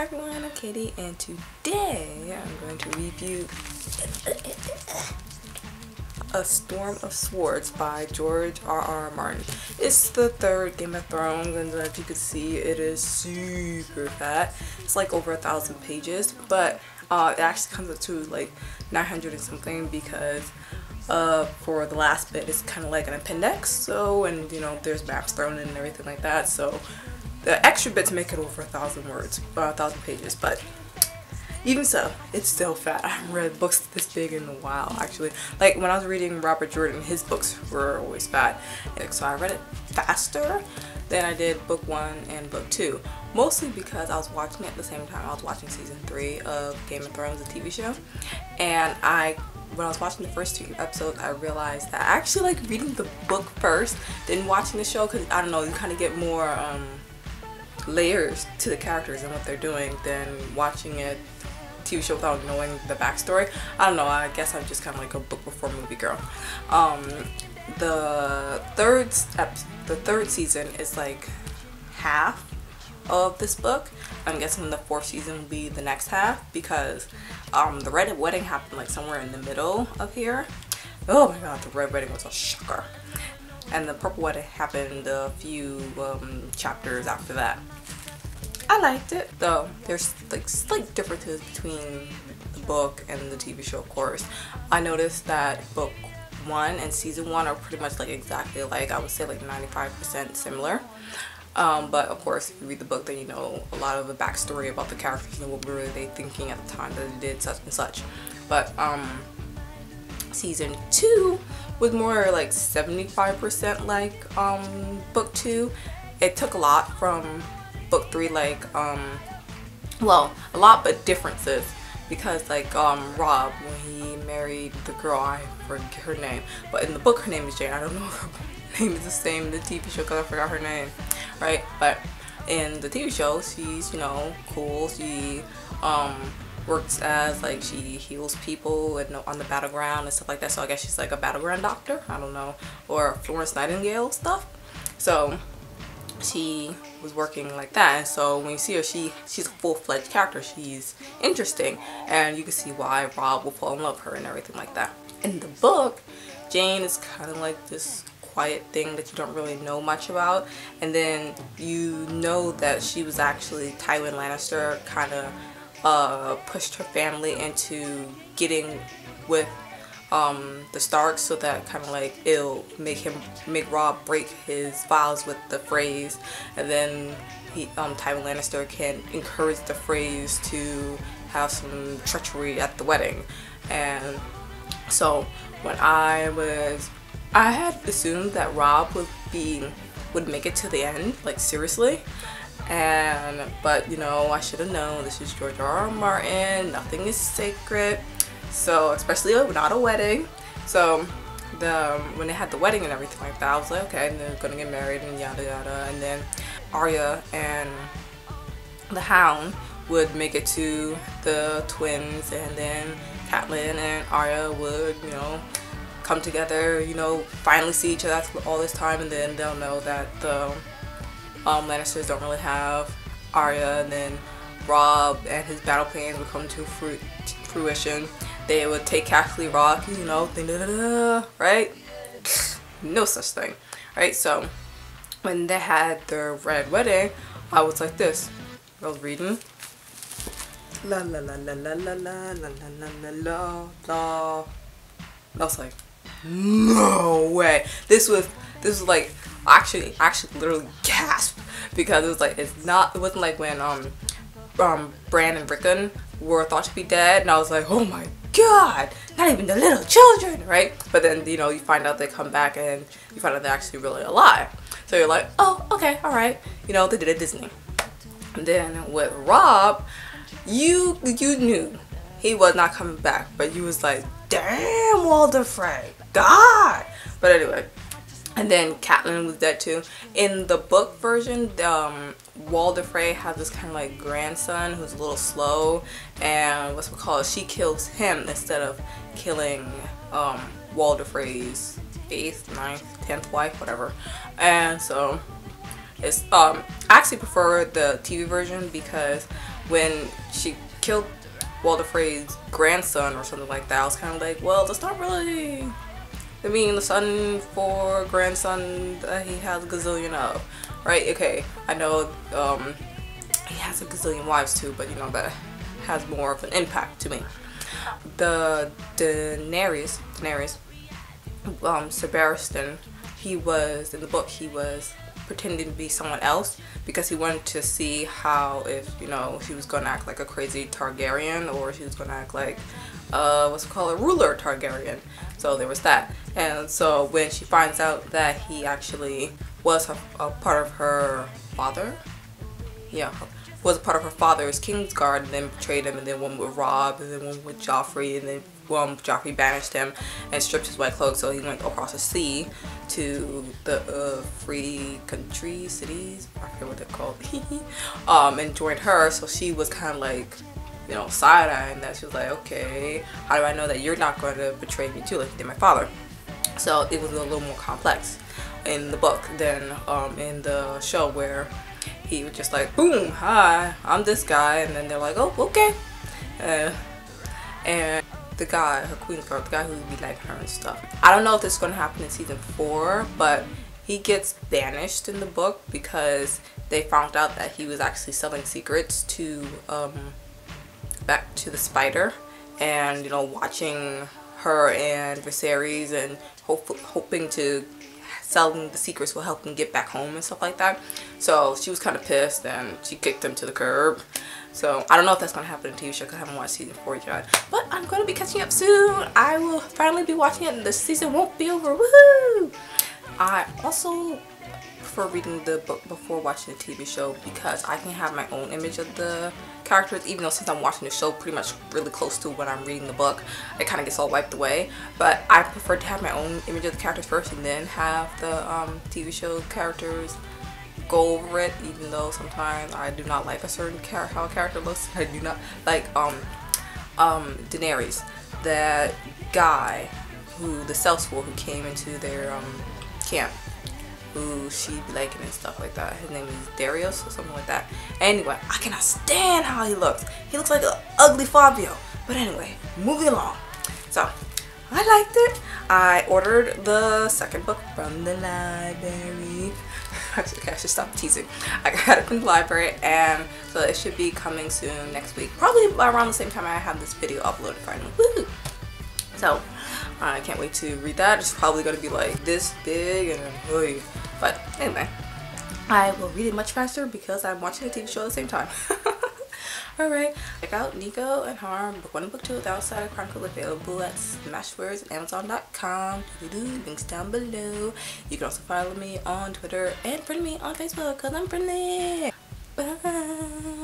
Hi everyone, I'm Katie, and today I'm going to review A Storm of Swords by George R.R. Martin. It's the third Game of Thrones, and as you can see, it is super fat. It's like over 1,000 pages, but it actually comes up to like 900 and something because for the last bit it's kind of like an appendix, so, and you know, there's maps thrown in and everything like that, so the extra bits make it over 1,000 words, 1,000 pages, but even so, it's still fat. I haven't read books this big in a while, actually. Like, when I was reading Robert Jordan, his books were always fat, and so I read it faster than I did book 1 and book 2. Mostly because I was watching it at the same time. I was watching season 3 of Game of Thrones, the TV show, and when I was watching the first 2 episodes, I realized that I actually like reading the book first, then watching the show, because, I don't know, you kind of get more layers to the characters and what they're doing than watching a TV show without knowing the backstory. I don't know, I guess I'm just kind of like a book before movie girl. The third season is like half of this book. I'm guessing the 4th season will be the next half, because the red wedding happened like somewhere in the middle of here. Oh my god, the red wedding was a shocker. And the purple wedding happened a few chapters after that. I liked it, though there's like slight differences between the book and the TV show, of course. I noticed that book 1 and season 1 are pretty much like exactly like, I would say like 95% similar. But of course, if you read the book, then you know a lot of the backstory about the characters and what were they thinking at the time that they did such and such. But season 2 was more like 75% like book 2. It took a lot from book 3, like well, a lot but differences, because like Rob, when he married the girl, I forget her name, but in the book her name is Jane. I don't know if her name is the same in the TV show because I forgot her name, right? But in the TV show, she's, you know, cool. She works as like, she heals people and on the battleground and stuff like that, so I guess she's like a battleground doctor, I don't know, or Florence Nightingale stuff. So she was working like that, and so when you see her, she's a full-fledged character. She's interesting, and you can see why Rob will fall in love with her and everything like that. In the book, Jane is kind of like this quiet thing that you don't really know much about, and then you know that she was actually Tywin Lannister kind of pushed her family into getting with the Starks, so that kind of like it'll make Rob break his vows with the Freys, and then Tywin Lannister can encourage the Freys to have some treachery at the wedding. And so when I had assumed that Rob would make it to the end, like seriously. But you know, I should have known, this is George R.R. Martin, nothing is sacred. So, especially not a wedding. So when they had the wedding and everything like that, I was like, okay, they're gonna get married and yada yada. And then Arya and the Hound would make it to the twins, and then Catelyn and Arya would, you know, come together, you know, finally see each other after all this time, and then they'll know that the Lannisters don't really have Arya, and then Rob and his battle plans would come to fruition. They would take Castle Rock, you know, right? No such thing, right? So when they had their red wedding, I was like this. I was reading. La la la la la la la la la la la. I was like, no way. This was like, actually literally gasped, because it was like, it wasn't like when Bran and Rickon were thought to be dead, and I was like, oh my god, not even the little children, right? But then, you know, you find out they come back and you find out they're actually really alive. So you're like, oh, okay, alright. You know, they did it at Disney. And then with Rob, you knew he was not coming back, but you was like, damn, Walder Frey, God! But anyway, and then Catelyn was dead too. In the book version, Walder Frey has this kind of like grandson who's a little slow, and she kills him instead of killing Walder Frey's 8th, 9th, 10th wife, whatever. And so it's I actually prefer the TV version, because when she killed Walder Frey's grandson or something like that, I was kind of like, well, that's not really, I mean, the son for grandson that he has a gazillion of, right? Okay, I know he has a gazillion wives too, but you know, that has more of an impact to me. The Daenerys, Sebastian, he was, in the book, he was pretending to be someone else because he wanted to see how, if, you know, she was going to act like a crazy Targaryen or she was going to act like, what's it called, a ruler Targaryen. So there was that. And so when she finds out that he actually was a part of her father, yeah, was a part of her father's Kingsguard, and then betrayed him, and then one with Robb, and then one with Joffrey, and then Joffrey banished him and stripped his white cloak, so he went across the sea to the free country cities, I forget what they're called, and joined her. So she was kind of like, you know, side-eyeing that. She was like, okay, how do I know that you're not going to betray me too, like you did my father? So it was a little more complex in the book than in the show, where he was just like, boom, hi, I'm this guy, and then they're like, oh, okay. And the guy, her Queensguard, the guy who would be liking her and stuff. I don't know if this is going to happen in season 4, but he gets banished in the book because they found out that he was actually selling secrets to, back to the Spider, and, you know, watching her and Viserys, and hoping to selling the secrets will help him get back home and stuff like that. So she was kind of pissed and she kicked him to the curb. So I don't know if that's going to happen in the TV show because I haven't watched season 4 yet. But I'm going to be catching up soon. I will finally be watching it and the season won't be over. Woohoo! I also prefer reading the book before watching the TV show because I can have my own image of the characters, even though since I'm watching the show pretty much really close to when I'm reading the book, it kind of gets all wiped away. But I prefer to have my own image of the characters first and then have the TV show characters go over it, even though sometimes I do not like a certain how a character looks. I do not like Daenerys, that guy who, the sellsword who came into their camp, who she be liking and stuff like that. His name is Darius or something like that. Anyway, I cannot stand how he looks. He looks like an ugly Fabio. But anyway, moving along. So, I liked it. I ordered the second book from the library. Okay, I should stop teasing. I got it from the library, and so it should be coming soon next week. Probably around the same time I have this video uploaded finally. Woo! So, I can't wait to read that. It's probably going to be like this big and oy. But anyway, I will read it much faster because I'm watching a TV show at the same time. Alright, check out Niko and Harm, book 1 and book 2 with Outside Chronicle, available at Smashwords and Amazon.com. Links down below. You can also follow me on Twitter and friend me on Facebook because I'm friendly. Bye.